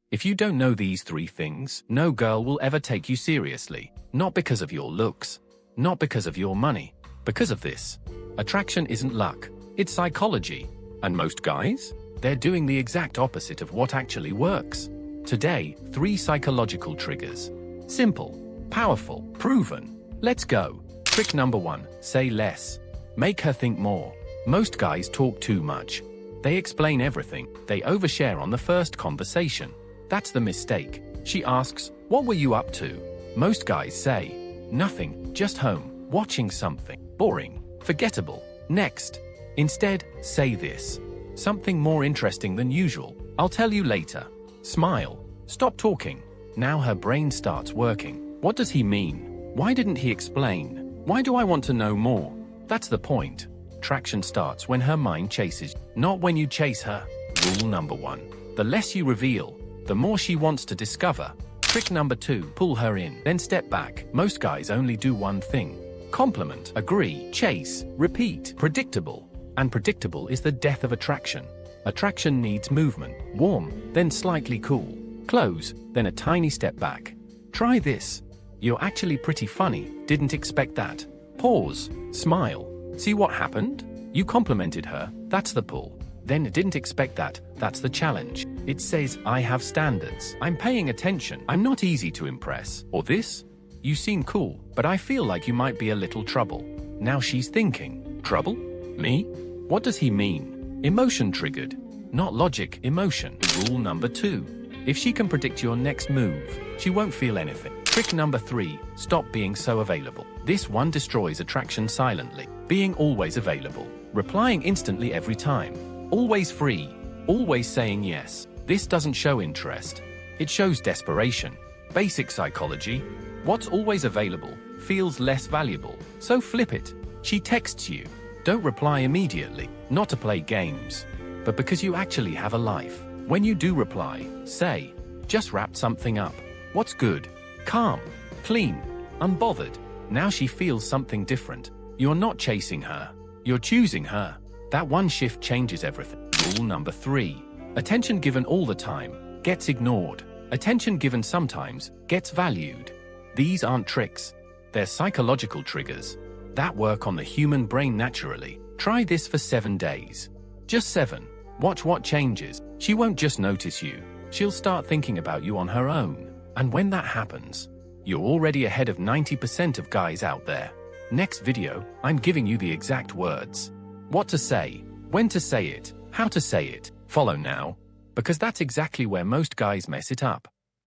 If you don't know these 3 things, no girl will ever take you seriously. Not because of your looks, not because of your money, because of this. Attraction isn't luck, it's psychology. And most guys? They're doing the exact opposite of what actually works. Today, 3 psychological triggers. Simple, powerful, proven. Let's go. Trick number 1, say less. Make her think more. Most guys talk too much. They explain everything. They overshare on the first conversation. That's the mistake. She asks, "What were you up to?" Most guys say, "Nothing, just home, watching something. Boring, forgettable. Next." Instead, say this. "Something more interesting than usual. I'll tell you later." Smile. Stop talking. Now her brain starts working. What does he mean? Why didn't he explain? Why do I want to know more? That's the point. Attraction starts when her mind chases, not when you chase her. Rule number 1. The less you reveal, the more she wants to discover. Trick number 2, pull her in, then step back. Most guys only do one thing. Compliment, agree, chase, repeat. Predictable. And predictable is the death of attraction. Attraction needs movement, warm, then slightly cool. Close, then a tiny step back. Try this. "You're actually pretty funny, didn't expect that." Pause, smile. See what happened? You complimented her, that's the pull. Then didn't expect that, that's the challenge. It says, "I have standards. I'm paying attention. I'm not easy to impress." Or this? "You seem cool, but I feel like you might be a little trouble." Now she's thinking, trouble? Me? What does he mean? Emotion triggered. Not logic, emotion. Rule number 2. If she can predict your next move, she won't feel anything. Trick number 3, stop being so available. This one destroys attraction silently. Being always available. Replying instantly every time. Always free. Always saying yes. This doesn't show interest. It shows desperation. Basic psychology. What's always available feels less valuable. So flip it. She texts you. Don't reply immediately. Not to play games, but because you actually have a life. When you do reply, say, "Just wrapped something up." What's good? Calm, clean, unbothered. Now she feels something different. You're not chasing her. You're choosing her. That one shift changes everything. Rule number 3. Attention given all the time gets ignored. Attention given sometimes gets valued. These aren't tricks. They're psychological triggers that work on the human brain naturally. Try this for 7 days. Just 7. Watch what changes. She won't just notice you. She'll start thinking about you on her own. And when that happens, you're already ahead of 90% of guys out there. Next video, I'm giving you the exact words. What to say, when to say it, how to say it. Follow now, because that's exactly where most guys mess it up.